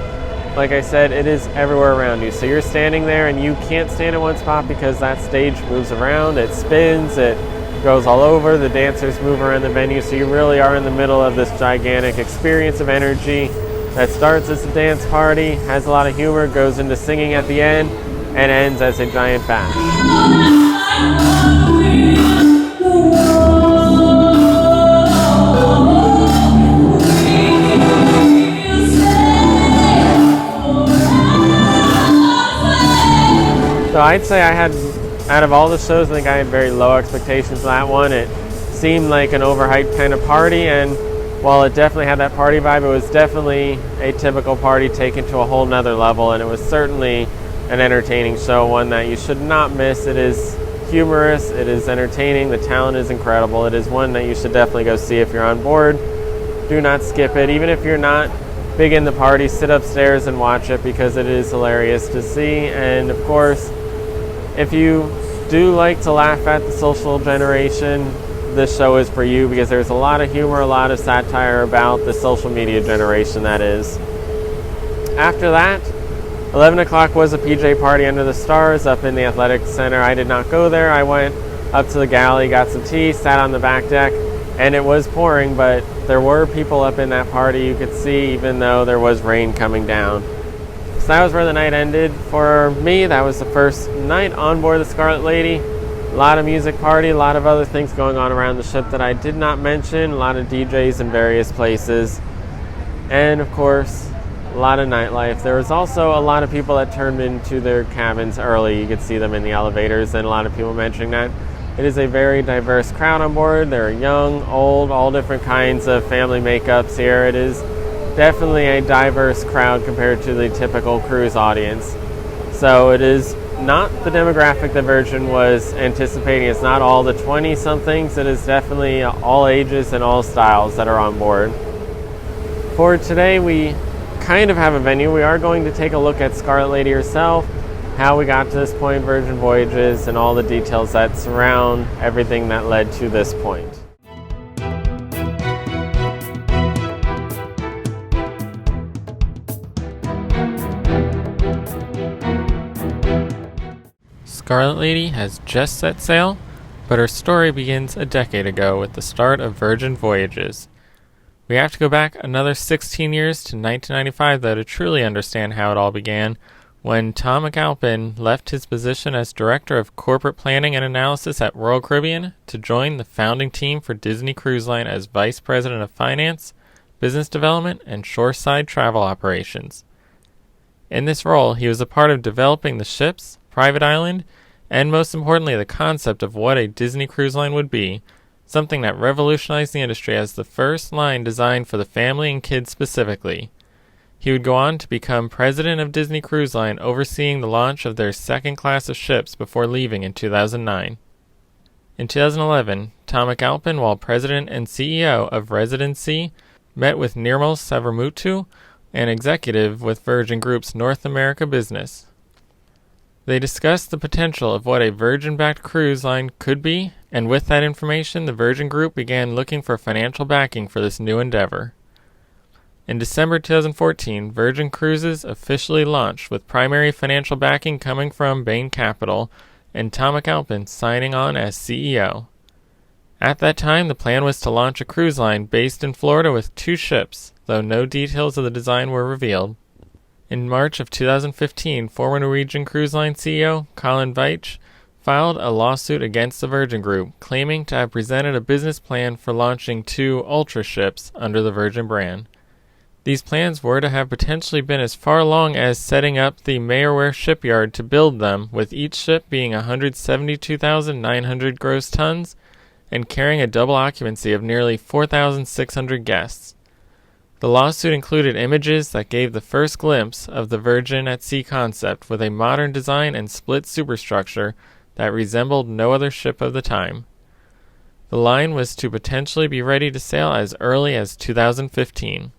like I said, it is everywhere around you. So you're standing there and you can't stand in one spot, because that stage moves around, it spins, it goes all over, the dancers move around the venue, so you really are in the middle of this gigantic experience of energy that starts as a dance party, has a lot of humor, goes into singing at the end, and ends as a giant bash. So I'd say I had, out of all the shows, I think I had very low expectations for that one. It seemed like an overhyped kind of party, and while it definitely had that party vibe, it was definitely a typical party taken to a whole nother level, and it was certainly an entertaining show, one that you should not miss. It is humorous, it is entertaining, the talent is incredible. It is one that you should definitely go see if you're on board. Do not skip it. Even if you're not big in the party, sit upstairs and watch it, because it is hilarious to see. And of course, if you do like to laugh at the social generation, this show is for you, because there's a lot of humor, a lot of satire about the social media generation that is. After that, 11 o'clock was a PJ party under the stars up in the athletic center. I did not go there. I went up to the Galley, got some tea, sat on the back deck, and it was pouring, but there were people up in that party you could see, even though there was rain coming down. So that was where the night ended for me. That was the first night on board the Scarlet Lady. A lot of music party, a lot of other things going on around the ship that I did not mention, a lot of DJs in various places, and of course, a lot of nightlife. There was also a lot of people that turned into their cabins early. You could see them in the elevators, and a lot of people mentioning that It is a very diverse crowd on board. There are young, old, all different kinds of family makeups here. It is definitely a diverse crowd compared to the typical cruise audience. So it is not the demographic that Virgin was anticipating. It's not all the 20-somethings. It is definitely all ages and all styles that are on board. For today, we kind of have a venue. We are going to take a look at Scarlet Lady herself, how we got to this point, Virgin Voyages, and all the details that surround everything that led to this point. Scarlet Lady has just set sail, but her story begins a decade ago with the start of Virgin Voyages. We have to go back another 16 years to 1995 though to truly understand how it all began, when Tom McAlpin left his position as Director of Corporate Planning and Analysis at Royal Caribbean to join the founding team for Disney Cruise Line as Vice President of Finance, Business Development, and Shoreside Travel Operations. In this role, he was a part of developing the ships, private island, and most importantly the concept of what a Disney Cruise Line would be, something that revolutionized the industry as the first line designed for the family and kids specifically. He would go on to become president of Disney Cruise Line, overseeing the launch of their second class of ships before leaving in 2009. In 2011, Tom McAlpin, while president and CEO of Residency, met with Nirmal Savramuthu, an executive with Virgin Group's North America business. They discussed the potential of what a Virgin-backed cruise line could be, and with that information, the Virgin Group began looking for financial backing for this new endeavor. In December 2014, Virgin Cruises officially launched with primary financial backing coming from Bain Capital and Tom McAlpin signing on as CEO. At that time, the plan was to launch a cruise line based in Florida with 2 ships, though no details of the design were revealed. In March of 2015, former Norwegian Cruise Line CEO Colin Veitch filed a lawsuit against the Virgin Group, claiming to have presented a business plan for launching 2 Ultra ships under the Virgin brand. These plans were to have potentially been as far along as setting up the Mayerware shipyard to build them, with each ship being 172,900 gross tons and carrying a double occupancy of nearly 4,600 guests. The lawsuit included images that gave the first glimpse of the Virgin at Sea concept with a modern design and split superstructure that resembled no other ship of the time. The line was to potentially be ready to sail as early as 2015.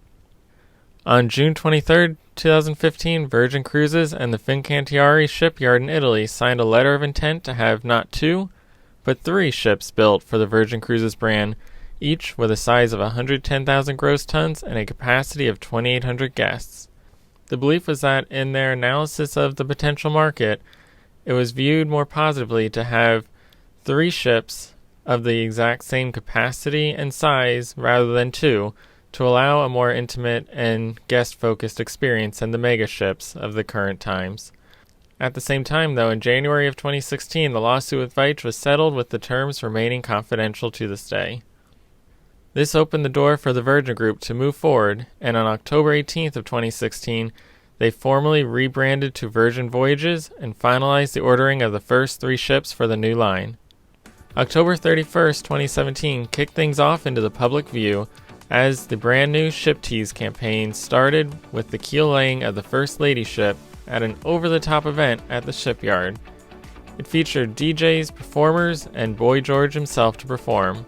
On June 23, 2015, Virgin Cruises and the Fincantieri shipyard in Italy signed a letter of intent to have not 2, but 3 ships built for the Virgin Cruises brand, each with a size of 110,000 gross tons and a capacity of 2,800 guests. The belief was that in their analysis of the potential market, it was viewed more positively to have 3 ships of the exact same capacity and size rather than 2, to allow a more intimate and guest-focused experience than the mega ships of the current times. At the same time, though, in January of 2016, the lawsuit with Veitch was settled with the terms remaining confidential to this day. This opened the door for the Virgin Group to move forward, and on October 18th of 2016, they formally rebranded to Virgin Voyages and finalized the ordering of the first 3 ships for the new line. October 31st, 2017 kicked things off into the public view as the brand new Ship Tease campaign started with the keel laying of the First Lady ship at an over-the-top event at the shipyard. It featured DJs, performers, and Boy George himself to perform.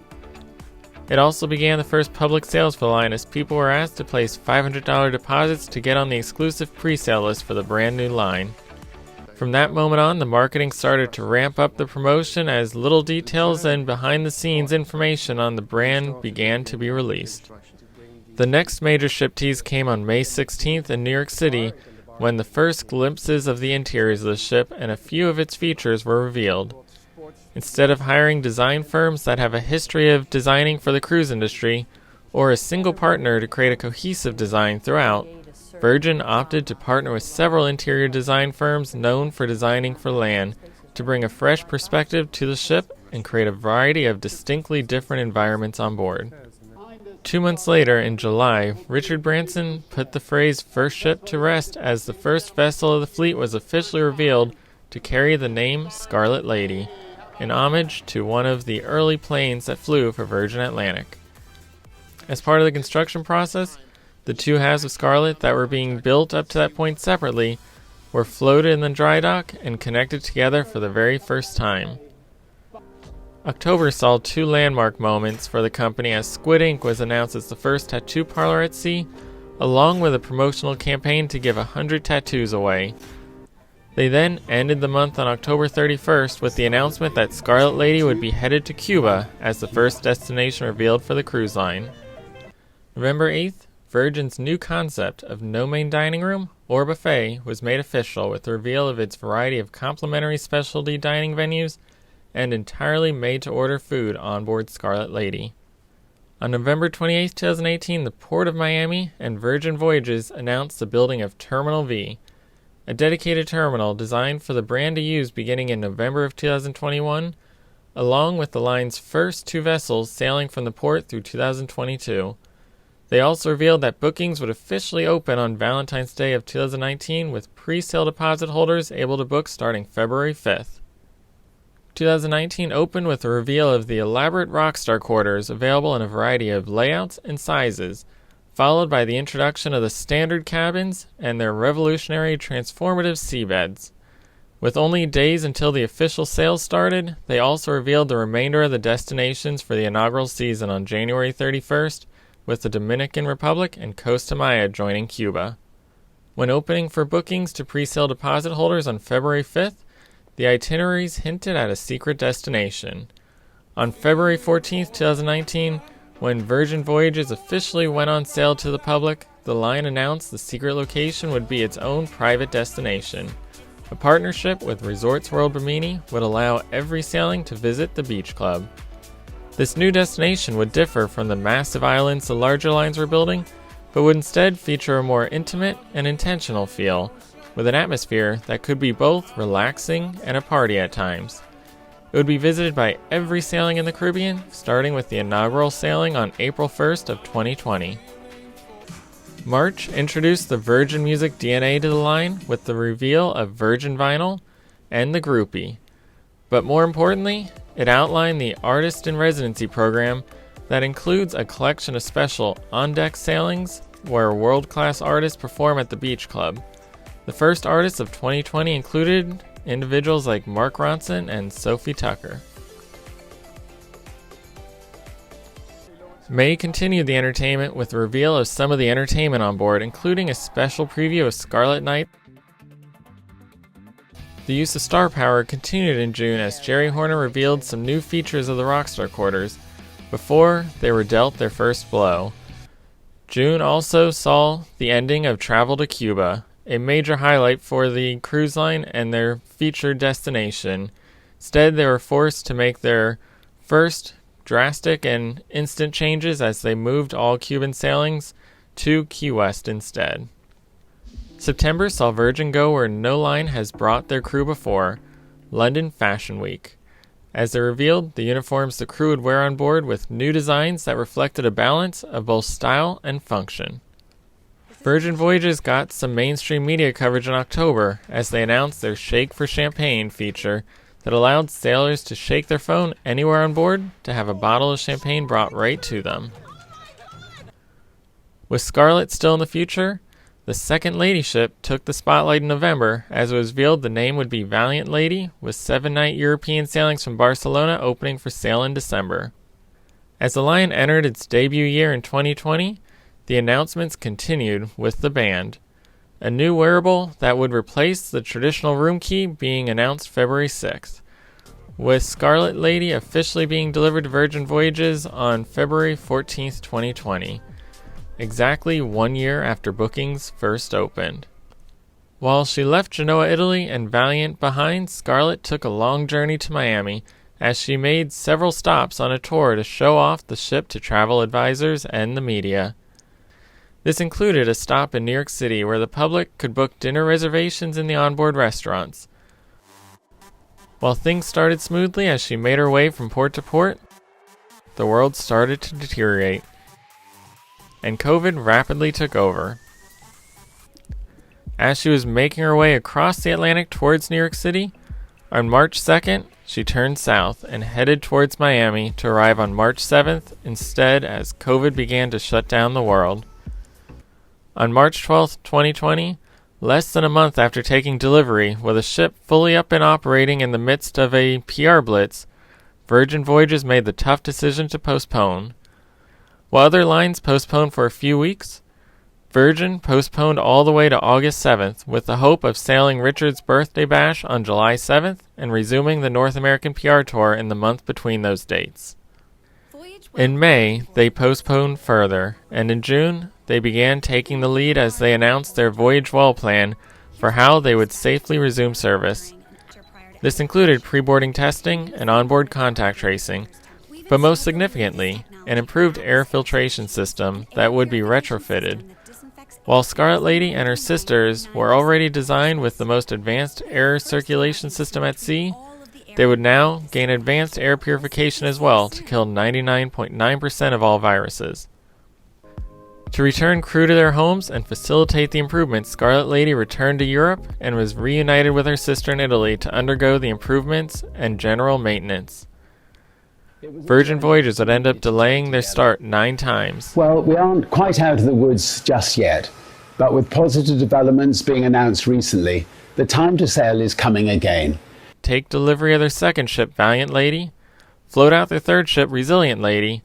It also began the first public sales for the line as people were asked to place $500 deposits to get on the exclusive pre-sale list for the brand new line. From that moment on, the marketing started to ramp up the promotion as little details and behind-the-scenes information on the brand began to be released. The next major ship tease came on May 16th in New York City, when the first glimpses of the interiors of the ship and a few of its features were revealed. Instead of hiring design firms that have a history of designing for the cruise industry, or a single partner to create a cohesive design throughout, Virgin opted to partner with several interior design firms known for designing for land to bring a fresh perspective to the ship and create a variety of distinctly different environments on board. 2 months later, in July, Richard Branson put the phrase "first ship" to rest as the first vessel of the fleet was officially revealed to carry the name Scarlet Lady, in homage to one of the early planes that flew for Virgin Atlantic. As part of the construction process, the two halves of Scarlet that were being built up to that point separately were floated in the dry dock and connected together for the very first time. October saw two landmark moments for the company as Squid Ink was announced as the first tattoo parlor at sea, along with a promotional campaign to give 100 tattoos away. They then ended the month on October 31st with the announcement that Scarlet Lady would be headed to Cuba as the first destination revealed for the cruise line. November 8th, Virgin's new concept of no main dining room or buffet was made official with the reveal of its variety of complimentary specialty dining venues and entirely made-to-order food on board Scarlet Lady. On November 28, 2018, the Port of Miami and Virgin Voyages announced the building of Terminal V, a dedicated terminal designed for the brand to use beginning in November of 2021, along with the line's first two vessels sailing from the port through 2022. They also revealed that bookings would officially open on Valentine's Day of 2019 with pre-sale deposit holders able to book starting February 5th. 2019 opened with a reveal of the elaborate Rockstar quarters available in a variety of layouts and sizes, followed by the introduction of the standard cabins and their revolutionary transformative seabeds. With only days until the official sales started, they also revealed the remainder of the destinations for the inaugural season on January 31st, with the Dominican Republic and Costa Maya joining Cuba. When opening for bookings to pre-sale deposit holders on February 5th, the itineraries hinted at a secret destination. On February 14, 2019, when Virgin Voyages officially went on sale to the public, the line announced the secret location would be its own private destination. A partnership with Resorts World Bimini would allow every sailing to visit the beach club. This new destination would differ from the massive islands the larger lines were building, but would instead feature a more intimate and intentional feel, with an atmosphere that could be both relaxing and a party at times. It would be visited by every sailing in the Caribbean, starting with the inaugural sailing on April 1st of 2020. March introduced the Virgin Music DNA to the line with the reveal of Virgin Vinyl and the Groupie. But more importantly, it outlined the Artist in Residency program that includes a collection of special on-deck sailings where world-class artists perform at the beach club. The first artists of 2020 included individuals like Mark Ronson and Sophie Tucker. May continued the entertainment with the reveal of some of the entertainment on board, including a special preview of Scarlet Night. The use of star power continued in June as Jerry Horner revealed some new features of the Rockstar quarters before they were dealt their first blow. June also saw the ending of Travel to Cuba, a major highlight for the cruise line and their featured destination. Instead, they were forced to make their first drastic and instant changes as they moved all Cuban sailings to Key West instead. September saw Virgin go where no line has brought their crew before, London Fashion Week, as they revealed the uniforms the crew would wear on board with new designs that reflected a balance of both style and function. Virgin Voyages got some mainstream media coverage in October as they announced their Shake for Champagne feature that allowed sailors to shake their phone anywhere on board to have a bottle of champagne brought right to them. With Scarlet still in the future, the second Lady ship took the spotlight in November as it was revealed the name would be Valiant Lady, with 7-night European sailings from Barcelona opening for sale in December. As the line entered its debut year in 2020, the announcements continued with the band. A new wearable that would replace the traditional room key being announced February 6th, with Scarlet Lady officially being delivered to Virgin Voyages on February 14, 2020, exactly 1 year after bookings first opened. While she left Genoa, Italy and Valiant behind, Scarlet took a long journey to Miami as she made several stops on a tour to show off the ship to travel advisors and the media. This included a stop in New York City where the public could book dinner reservations in the onboard restaurants. While things started smoothly as she made her way from port to port, the world started to deteriorate, and COVID rapidly took over. As she was making her way across the Atlantic towards New York City, On March 2nd, she turned south and headed towards Miami to arrive on March 7th instead as COVID began to shut down the world. On March 12th, 2020, less than a month after taking delivery, with a ship fully up and operating in the midst of a PR blitz, Virgin Voyages made the tough decision to postpone. While other lines postponed for a few weeks, Virgin postponed all the way to August 7th with the hope of sailing Richard's birthday bash on July 7th and resuming the North American PR tour in the month between those dates. In May, they postponed further, and in June, they began taking the lead as they announced their Voyage Well plan for how they would safely resume service. This included pre-boarding testing and onboard contact tracing, but most significantly, an improved air filtration system that would be retrofitted. While Scarlet Lady and her sisters were already designed with the most advanced air circulation system at sea, they would now gain advanced air purification as well to kill 99.9% of all viruses. To return crew to their homes and facilitate the improvements, Scarlet Lady returned to Europe and was reunited with her sister in Italy to undergo the improvements and general maintenance. Virgin Voyages would end up delaying their start 9 times. Well, we aren't quite out of the woods just yet, but with positive developments being announced recently, the time to sail is coming again. Take delivery of their second ship, Valiant Lady, float out their third ship, Resilient Lady,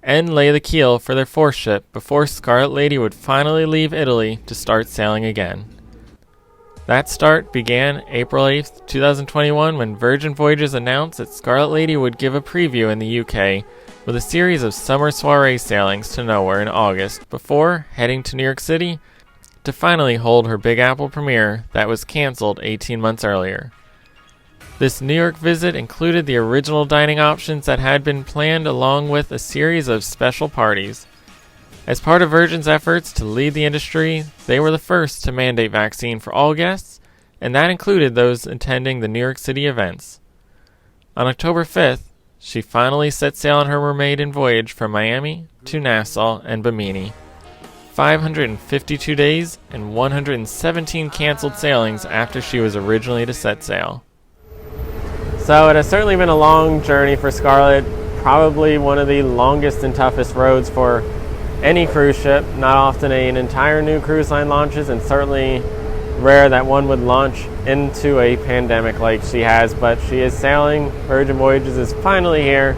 and lay the keel for their fourth ship before Scarlet Lady would finally leave Italy to start sailing again. That start began April 8th, 2021, when Virgin Voyages announced that Scarlet Lady would give a preview in the UK with a series of summer soiree sailings to nowhere in August before heading to New York City to finally hold her Big Apple premiere that was cancelled 18 months earlier. This New York visit included the original dining options that had been planned along with a series of special parties. As part of Virgin's efforts to lead the industry, they were the first to mandate vaccine for all guests, and that included those attending the New York City events. On October 5th, she finally set sail on her maiden voyage from Miami to Nassau and Bimini. 552 days and 117 canceled sailings after she was originally to set sail. So it has certainly been a long journey for Scarlet, probably one of the longest and toughest roads for any cruise ship. Not often an entire new cruise line launches, and certainly rare that one would launch into a pandemic like she has, but she is sailing. Virgin Voyages is finally here,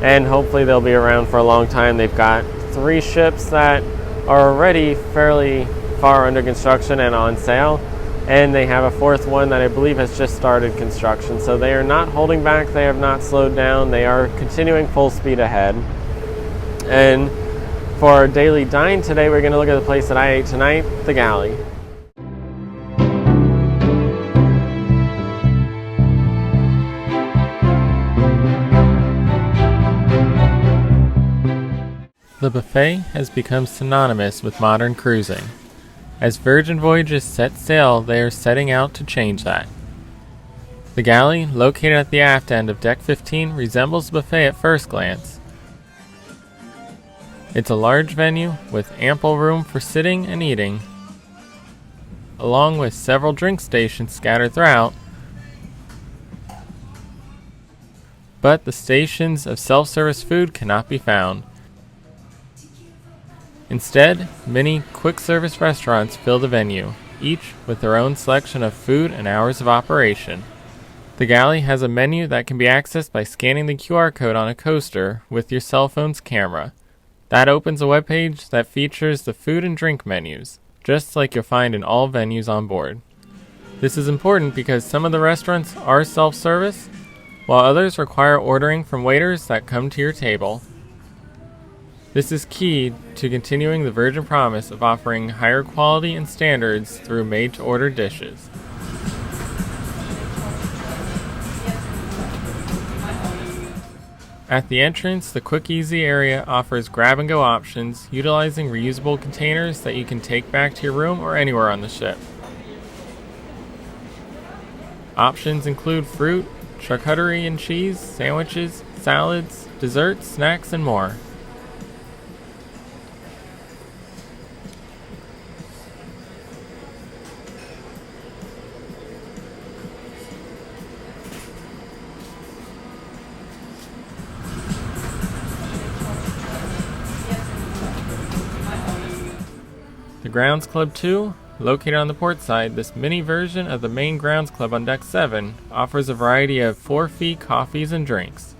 and hopefully they'll be around for a long time. They've got 3 ships that are already fairly far under construction and on sale, and they have a 4th one that I believe has just started construction. So they are not holding back, they have not slowed down, they are continuing full speed ahead. And for our daily dine today, we're going to look at the place that I ate tonight, the Galley. The buffet has become synonymous with modern cruising. As Virgin Voyages set sail, they are setting out to change that. The Galley, located at the aft end of Deck 15, resembles the buffet at first glance. It's a large venue with ample room for sitting and eating, along with several drink stations scattered throughout. But the stations of self-service food cannot be found. Instead, many quick-service restaurants fill the venue, each with their own selection of food and hours of operation. The Galley has a menu that can be accessed by scanning the QR code on a coaster with your cell phone's camera. That opens a webpage that features the food and drink menus, just like you'll find in all venues on board. This is important because some of the restaurants are self-service, while others require ordering from waiters that come to your table. This is key to continuing the Virgin promise of offering higher quality and standards through made-to-order dishes. At the entrance, the Quick Easy area offers grab-and-go options utilizing reusable containers that you can take back to your room or anywhere on the ship. Options include fruit, charcuterie and cheese, sandwiches, salads, desserts, snacks, and more. Grounds Club 2, located on the port side, this mini version of the main Grounds Club on Deck 7 offers a variety of for-fee coffees and drinks.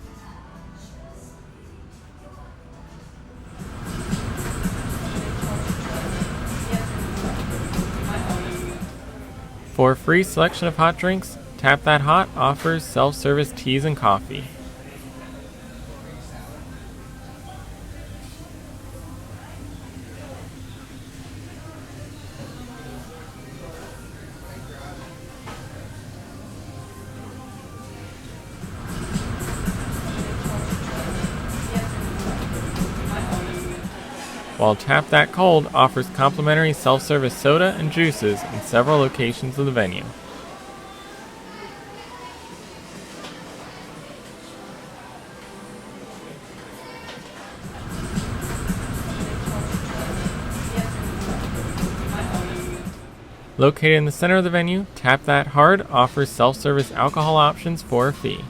For a free selection of hot drinks, Tap That Hot offers self-service teas and coffee. While Tap That Cold offers complimentary self-service soda and juices in several locations of the venue. Located in the center of the venue, Tap That Hard offers self-service alcohol options for a fee.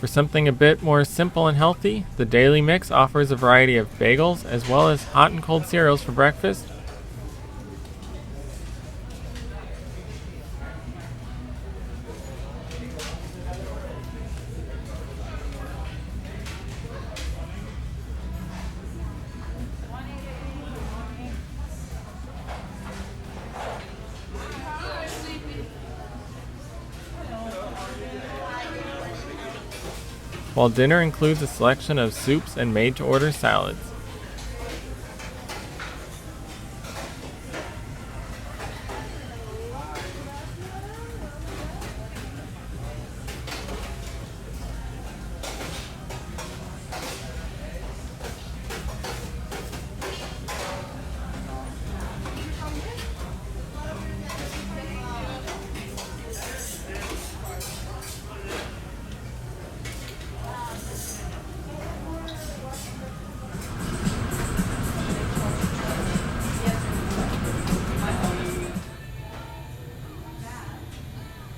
For something a bit more simple and healthy, the Daily Mix offers a variety of bagels as well as hot and cold cereals for breakfast. While dinner includes a selection of soups and made-to-order salads.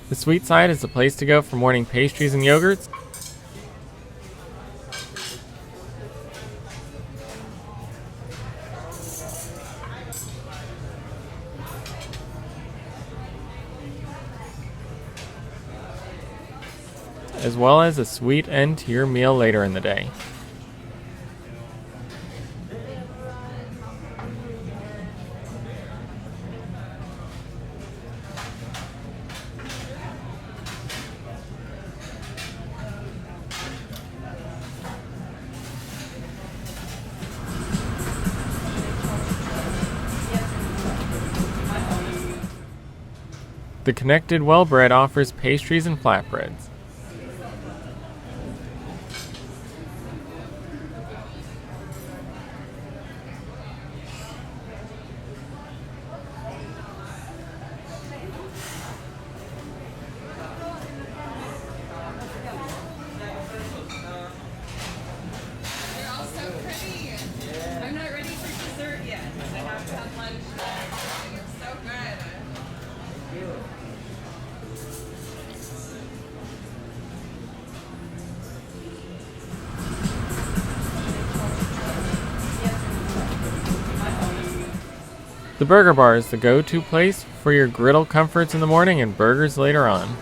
The sweet side is the place to go for morning pastries and yogurts. As well as a sweet end to your meal later in the day. The Connected Well Bread offers pastries and flatbreads. They're all so pretty. I'm not ready for dessert yet. I have to have lunch. It's so good. The Burger Bar is the go-to place for your griddle comforts in the morning and burgers later on.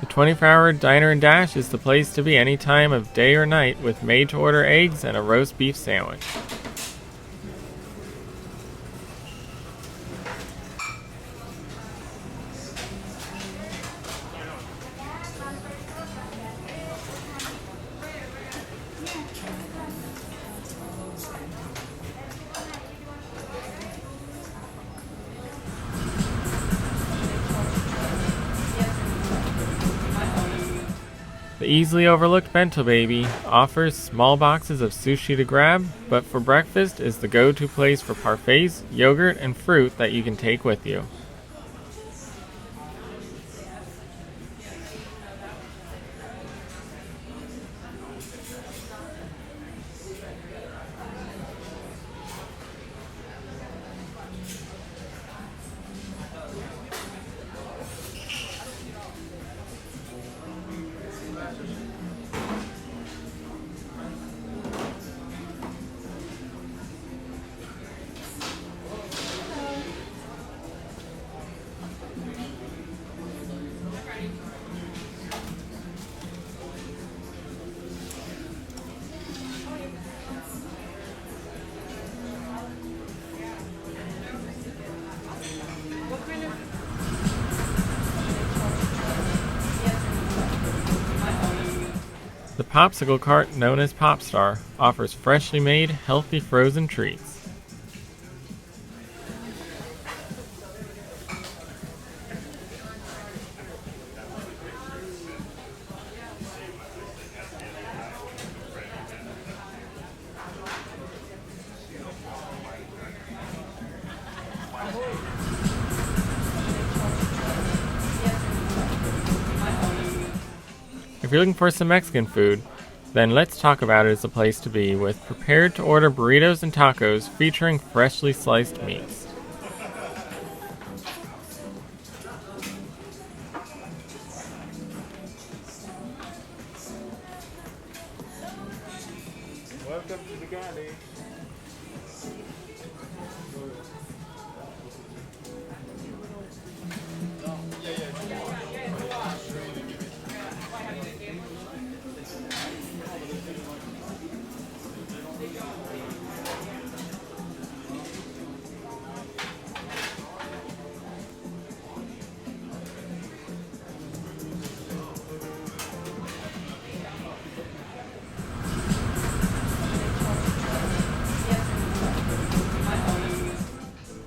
The 24-hour Diner and Dash is the place to be any time of day or night with made-to-order eggs and a roast beef sandwich. The easily overlooked Bento Baby offers small boxes of sushi to grab, but for breakfast is the go-to place for parfaits, yogurt, and fruit that you can take with you. The popsicle cart, known as Popstar, offers freshly made, healthy frozen treats. If you're looking for some Mexican food, then Let's Talk About It is the place to be, with prepared to order burritos and tacos featuring freshly sliced meats. Welcome to the Galley.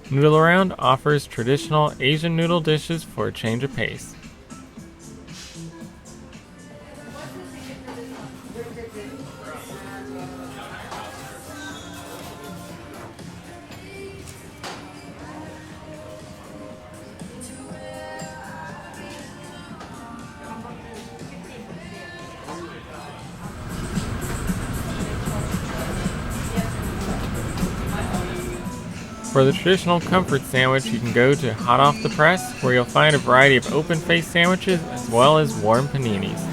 Noodle Around offers traditional Asian noodle dishes for a change of pace. For the traditional comfort sandwich, you can go to Hot Off the Press, where you'll find a variety of open-faced sandwiches as well as warm paninis.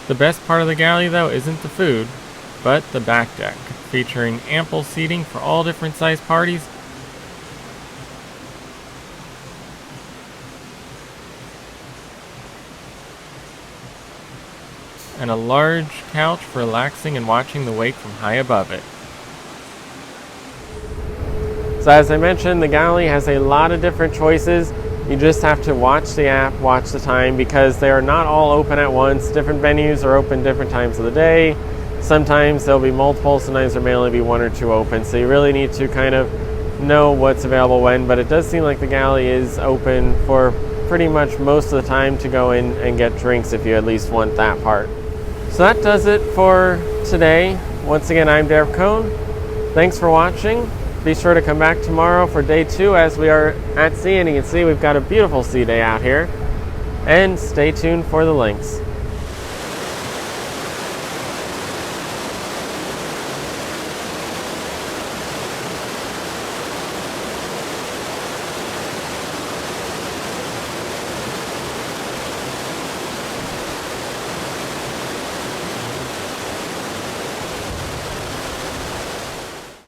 The best part of the galley, though, isn't the food, but the back deck, featuring ample seating for all different size parties. And a large couch for relaxing and watching the wake from high above it. So as I mentioned, the Galley has a lot of different choices. You just have to watch the app, watch the time, because they are not all open at once. Different venues are open different times of the day. Sometimes there'll be multiple, sometimes there may only be one or two open. So you really need to kind of know what's available when, but it does seem like the Galley is open for pretty much most of the time to go in and get drinks if you at least want that part. So that does it for today. Once again, I'm Derek Cohn. Thanks for watching. Be sure to come back tomorrow for day 2 as we are at sea, and you can see we've got a beautiful sea day out here. And stay tuned for the links.